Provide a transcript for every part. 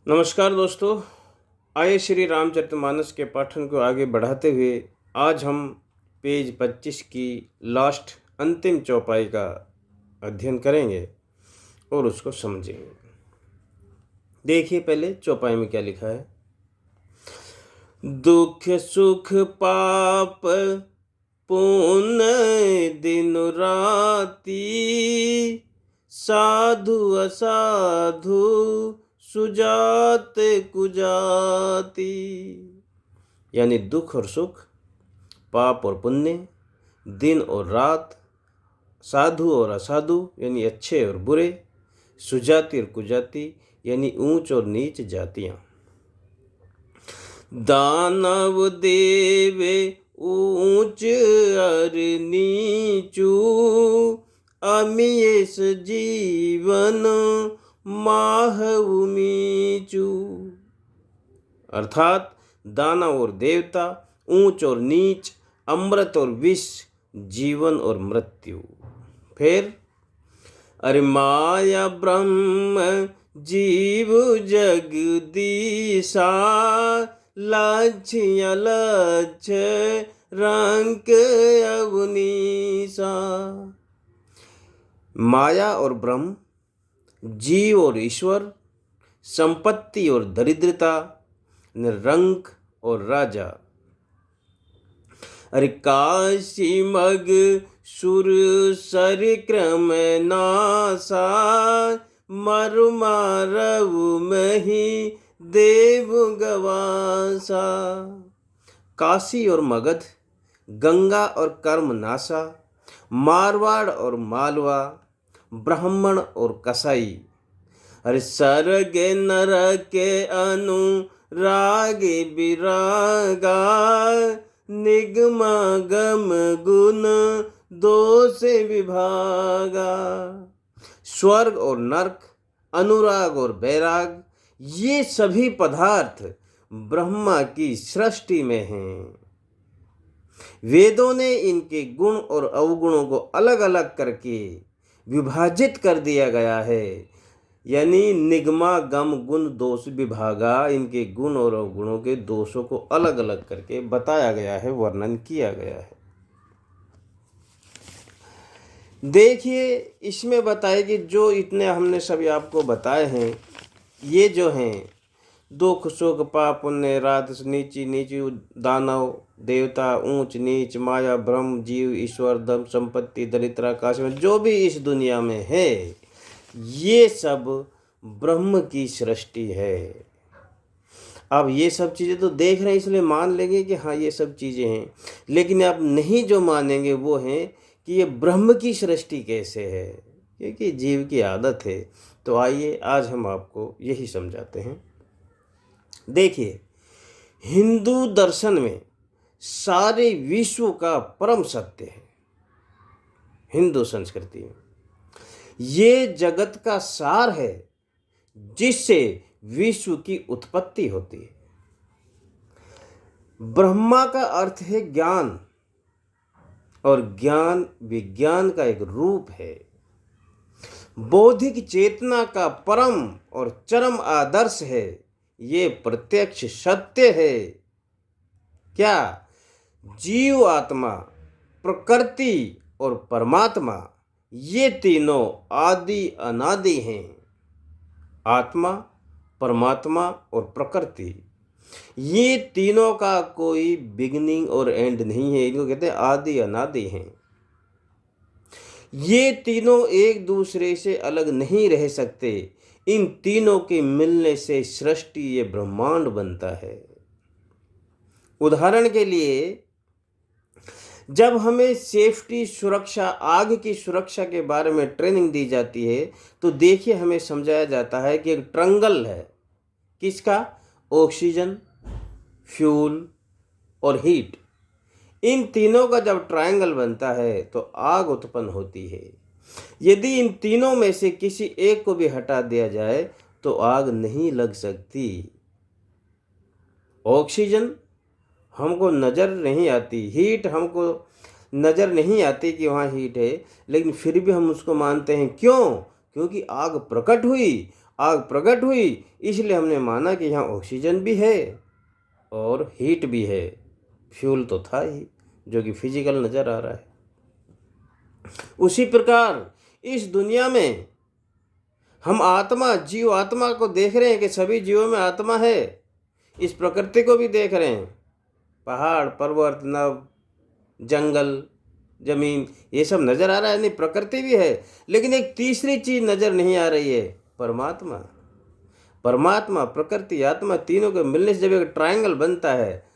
नमस्कार दोस्तों। आइए श्री रामचरितमानस के पाठन को आगे बढ़ाते हुए आज हम पेज 25 की लास्ट अंतिम चौपाई का अध्ययन करेंगे और उसको समझेंगे। देखिए पहले चौपाई में क्या लिखा है। दुख सुख पाप पुण्य दिन राती, साधु असाधु सुजात कुजाति। यानी दुख और सुख, पाप और पुण्य, दिन और रात, साधु और असाधु यानी अच्छे और बुरे, सुजाति और कुजाति यानी ऊंच और नीच जातियां। दानव देवे ऊंच और नीचू, अमीयस जीवन माहु मीचू। अर्थात दानव और देवता, ऊंच और नीच, अमृत और विष, जीवन और मृत्यु। फिर अरे माया ब्रह्म जीव जगदीशा, लक्ष्य लक्ष्य रंक अवनीसा। माया और ब्रह्म, जीव और ईश्वर, संपत्ति और दरिद्रता, रंक और राजा। अरे काशी मग सुर सर क्रम नासा, मरु मारव मही देव गवासा। काशी और मगध, गंगा और कर्म नासा, मारवाड़ और मालवा, ब्राह्मण और कसाई। अरे सरग नरक अनुराग विरागा, निगमा गम गुण दोष विभागा। स्वर्ग और नरक, अनुराग और बैराग, ये सभी पदार्थ ब्रह्मा की सृष्टि में हैं। वेदों ने इनके गुण और अवगुणों को अलग अलग करके विभाजित कर दिया गया है। यानी निगमा गम गुण दोष विभागा, इनके गुण और अवगुणों के दोषों को अलग अलग करके बताया गया है, वर्णन किया गया है। देखिए इसमें बताए कि जो इतने हमने सभी आपको बताए हैं, ये जो हैं दुख सुख पाप पुण्य, रात नीची नीचू, दानव देवता, ऊंच नीच, माया ब्रह्म जीव ईश्वर, धन संपत्ति दरिद्र, आकाश में जो भी इस दुनिया में है, ये सब ब्रह्म की सृष्टि है। अब ये सब चीज़ें तो देख रहे हैं इसलिए मान लेंगे कि हाँ ये सब चीज़ें हैं, लेकिन आप नहीं जो मानेंगे वो हैं कि ये ब्रह्म की सृष्टि कैसे है, क्योंकि जीव की आदत है। तो आइए आज हम आपको यही समझाते हैं। देखिए हिंदू दर्शन में सारे विश्व का परम सत्य है। हिंदू संस्कृति में ये जगत का सार है जिससे विश्व की उत्पत्ति होती है। ब्रह्मा का अर्थ है ज्ञान, और ज्ञान विज्ञान का एक रूप है। बौद्धिक चेतना का परम और चरम आदर्श है। ये प्रत्यक्ष सत्य है। क्या? जीव आत्मा, प्रकृति और परमात्मा, ये तीनों आदि अनादि हैं। आत्मा, परमात्मा और प्रकृति, ये तीनों का कोई बिगिनिंग और एंड नहीं है। इनको कहते हैं आदि अनादि हैं। ये तीनों एक दूसरे से अलग नहीं रह सकते। इन तीनों के मिलने से सृष्टि, ये ब्रह्मांड बनता है। उदाहरण के लिए जब हमें सेफ्टी, सुरक्षा, आग की सुरक्षा के बारे में ट्रेनिंग दी जाती है, तो देखिए हमें समझाया जाता है कि एक ट्रायंगल है। किसका? ऑक्सीजन, फ्यूल और हीट। इन तीनों का जब ट्रायंगल बनता है तो आग उत्पन्न होती है। यदि इन तीनों में से किसी एक को भी हटा दिया जाए तो आग नहीं लग सकती। ऑक्सीजन हमको नज़र नहीं आती, हीट हमको नज़र नहीं आती कि वहाँ हीट है, लेकिन फिर भी हम उसको मानते हैं। क्यों? क्योंकि आग प्रकट हुई, आग प्रकट हुई, इसलिए हमने माना कि यहाँ ऑक्सीजन भी है और हीट भी है। फ्यूल तो था ही, जो कि फिजिकल नज़र आ रहा है। उसी प्रकार इस दुनिया में हम आत्मा, जीव आत्मा को देख रहे हैं कि सभी जीवों में आत्मा है। इस प्रकृति को भी देख रहे हैं, पहाड़, पर्वत, नभ, जंगल, जमीन, ये सब नज़र आ रहा है, नहीं प्रकृति भी है। लेकिन एक तीसरी चीज़ नज़र नहीं आ रही है, परमात्मा। परमात्मा, प्रकृति, आत्मा, तीनों के मिलने से जब एक ट्रायंगल बनता है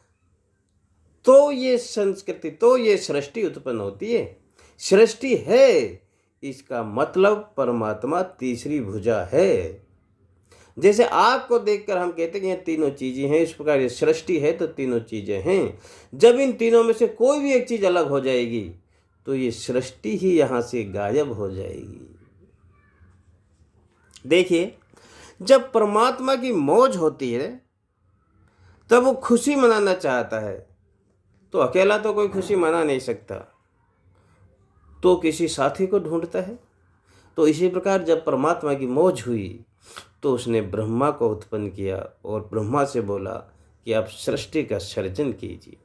तो ये संस्कृति, तो ये सृष्टि उत्पन्न होती है। सृष्टि है, इसका मतलब परमात्मा तीसरी भुजा है। जैसे आग को देखकर हम कहते हैं कि ये तीनों चीज़ें हैं, इस प्रकार ये सृष्टि है तो तीनों चीज़ें हैं। जब इन तीनों में से कोई भी एक चीज़ अलग हो जाएगी तो ये सृष्टि ही यहाँ से गायब हो जाएगी। देखिए, जब परमात्मा की मौज होती है तब वो खुशी मनाना चाहता है, तो अकेला तो कोई खुशी मना नहीं सकता, तो किसी साथी को ढूंढता है। तो इसी प्रकार जब परमात्मा की मौज हुई तो उसने ब्रह्मा को उत्पन्न किया और ब्रह्मा से बोला कि आप सृष्टि का सृजन कीजिए।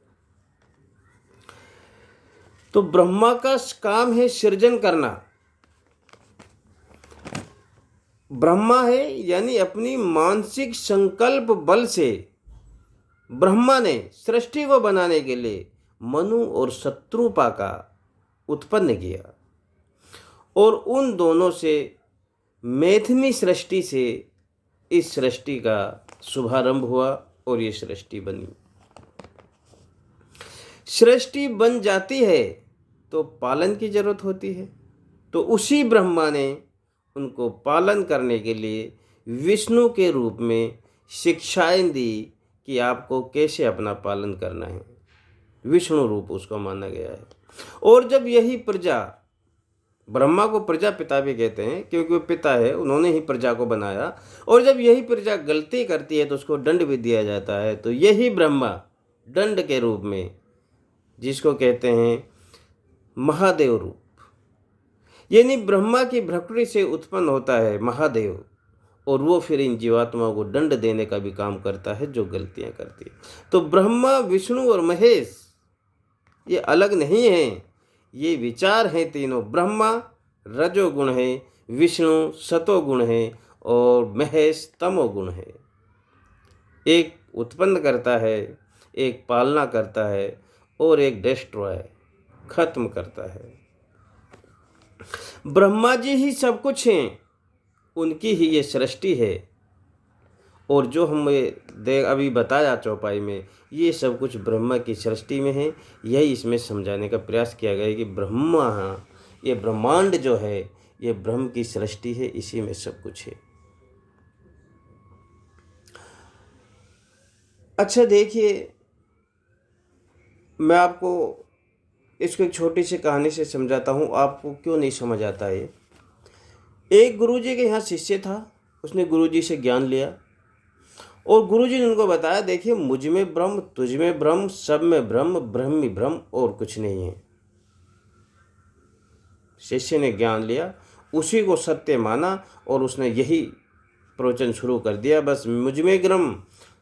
तो ब्रह्मा का काम है सृजन करना। ब्रह्मा है यानी अपनी मानसिक संकल्प बल से ब्रह्मा ने सृष्टि को बनाने के लिए मनु और शत्रुपा का उत्पन्न किया, और उन दोनों से मैथिली सृष्टि से इस सृष्टि का शुभारंभ हुआ और ये सृष्टि बनी। सृष्टि बन जाती है तो पालन की जरूरत होती है, तो उसी ब्रह्मा ने उनको पालन करने के लिए विष्णु के रूप में शिक्षाएं दी कि आपको कैसे अपना पालन करना है। विष्णु रूप उसको माना गया है। और जब यही प्रजा, ब्रह्मा को प्रजापिता भी कहते हैं क्योंकि वो पिता है, उन्होंने ही प्रजा को बनाया, और जब यही प्रजा गलती करती है तो उसको दंड भी दिया जाता है। तो यही ब्रह्मा दंड के रूप में, जिसको कहते हैं महादेव रूप, यानी ब्रह्मा की भ्रकुटी से उत्पन्न होता है महादेव, और वो फिर इन जीवात्माओं को दंड देने का भी काम करता है जो गलतियां करती है। तो ब्रह्मा, विष्णु और महेश ये अलग नहीं हैं, ये विचार हैं तीनों। ब्रह्मा रजोगुण है, विष्णु सतोगुण है और महेश तमोगुण है। एक उत्पन्न करता है, एक पालना करता है और एक डिस्ट्रॉय, खत्म करता है। ब्रह्मा जी ही सब कुछ हैं, उनकी ही ये सृष्टि है। और जो हमें अभी बताया चौपाई में, ये सब कुछ ब्रह्मा की सृष्टि में है। यही इसमें समझाने का प्रयास किया गया है कि ब्रह्मा, ये ब्रह्मांड जो है ये ब्रह्म की सृष्टि है, इसी में सब कुछ है। अच्छा देखिए, मैं आपको इसको एक छोटी सी कहानी से समझाता हूँ, आपको क्यों नहीं समझ आता है। एक गुरुजी के यहाँ शिष्य था, उसने गुरुजी से ज्ञान लिया और गुरुजी ने उनको बताया, देखिए मुझ में ब्रह्म, तुझ में ब्रह्म, सब में ब्रह्म, ब्रह्म ही ब्रह्म और कुछ नहीं है। शिष्य ने ज्ञान लिया, उसी को सत्य माना और उसने यही प्रवचन शुरू कर दिया, बस मुझ में ब्रह्म,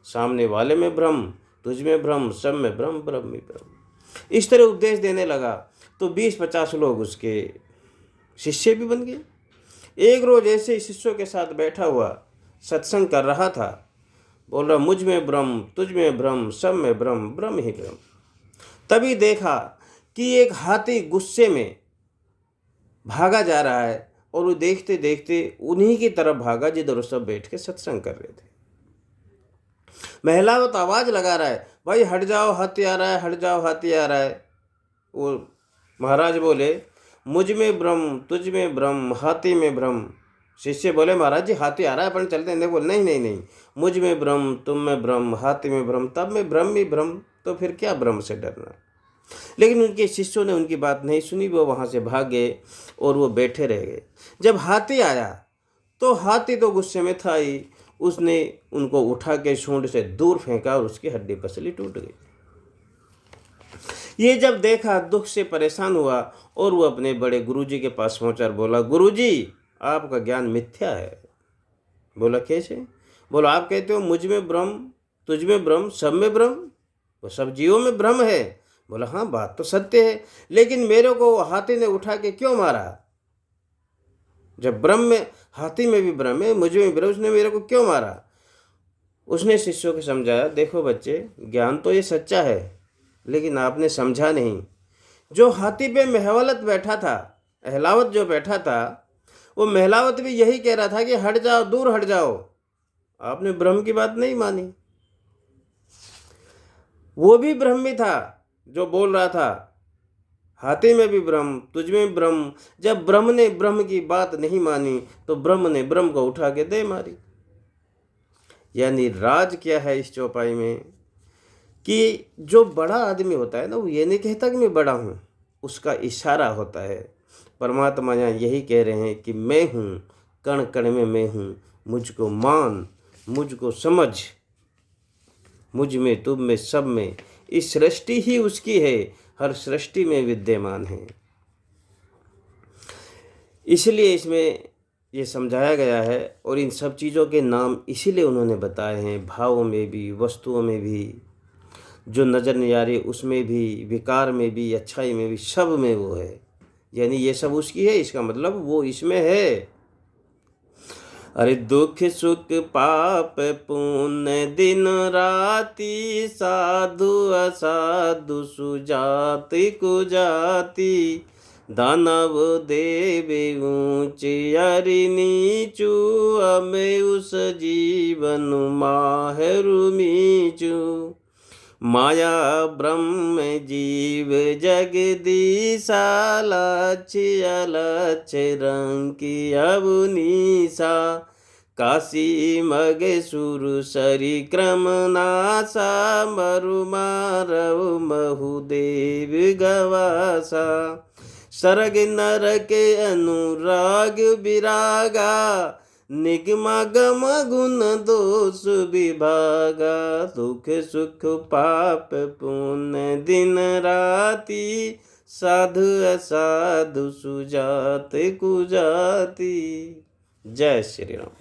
सामने वाले में ब्रह्म, तुझ में ब्रह्म, सब में ब्रह्म, ब्रह्म ही ब्रह्म। इस तरह उपदेश देने लगा तो 20-50 लोग उसके शिष्य भी बन गए। एक रोज ऐसे ही शिष्यों के साथ बैठा हुआ सत्संग कर रहा था, बोल रहा मुझ में ब्रह्म, तुझ में ब्रह्म, सब में ब्रह्म, ब्रह्म ही ब्रह्म। तभी देखा कि एक हाथी गुस्से में भागा जा रहा है और वो देखते देखते उन्हीं की तरफ भागा जिधर सब बैठ के सत्संग कर रहे थे। महिला तो आवाज लगा रहा है, भाई हट जाओ हाथी आ रहा है, हट जाओ हाथी आ रहा है। वो महाराज बोले मुझ में ब्रह्म, तुझ में ब्रह्म, हाथी में ब्रह्म। शिष्य बोले महाराज जी हाथी आ रहा है अपन चलते हैं। बोले नहीं नहीं नहीं, मुझ में ब्रह्म, तुम में ब्रह्म, हाथी में ब्रह्म, तब में ब्रह्म ही ब्रह्म, तो फिर क्या ब्रह्म से डरना। लेकिन उनके शिष्यों ने उनकी बात नहीं सुनी, वो वहाँ से भाग गए और वो बैठे रह गए। जब हाथी आया तो हाथी तो गुस्से में था ही, उसने उनको उठा के सूंड से दूर फेंका और उसकी हड्डी पसली टूट गई। ये जब देखा दुख से परेशान हुआ और वो अपने बड़े गुरुजी के पास पहुंचा और बोला, गुरुजी आपका ज्ञान मिथ्या है, बोला कैसे? बोलो आप कहते हो मुझ में ब्रह्म, तुझ में ब्रह्म, सब में ब्रह्म, वो सब जीवों में ब्रह्म है। बोला हाँ बात तो सत्य है, लेकिन मेरे को वो हाथी ने उठा के क्यों मारा? जब ब्रह्म में, हाथी में भी ब्रह्म है, मुझ में भी ब्रह्म, उसने मेरे को क्यों मारा? उसने शिष्यों को समझाया, देखो बच्चे, ज्ञान तो ये सच्चा है, लेकिन आपने समझा नहीं। जो हाथी पे महवलत बैठा था, अहलावत जो बैठा था, वो महलावत भी यही कह रहा था कि हट जाओ, दूर हट जाओ। आपने ब्रह्म की बात नहीं मानी। वो भी ब्रह्मी था जो बोल रहा था, हाथी में भी ब्रह्म, तुझ में ब्रह्म। जब ब्रह्म ने ब्रह्म की बात नहीं मानी तो ब्रह्म ने ब्रह्म को उठा के दे मारी। यानी राज क्या है इस चौपाई में, कि जो बड़ा आदमी होता है ना, वो ये नहीं कहता कि मैं बड़ा हूँ, उसका इशारा होता है। परमात्मा यहाँ यही कह रहे हैं कि मैं हूँ, कण कण में मैं हूँ, मुझको मान, मुझको समझ, मुझ में, तुम में, सब में। इस सृष्टि ही उसकी है, हर सृष्टि में विद्यमान है। इसलिए इसमें ये समझाया गया है, और इन सब चीज़ों के नाम इसीलिए उन्होंने बताए हैं, भावों में भी, वस्तुओं में भी, जो नज़र नहीं आ रही उसमें भी, विकार में भी, अच्छाई में भी, सब में वो है। यानी ये सब उसकी है, इसका मतलब वो इसमें है। अरे दुख सुख पाप पुण्य दिन राति, साधु असाधु सुजाति कुजाति, दानव देवी ऊंची अरि नीचू, अमे उस जीवन माहरू मीचू। माया ब्रह्म जीव जगदीशा, लक्ष्य अलक्ष्य रंकी अवनीसा, काशी मगसुर सरी क्रम नासा, मरु मारव महुदेव गवासा। सर्ग नरक अनुराग विरागा, निगमागम गुण दोष विभागा, दुख सुख पाप पुण्य दिन राति, साधु असाधु सुजात कुजाति। जय श्री राम।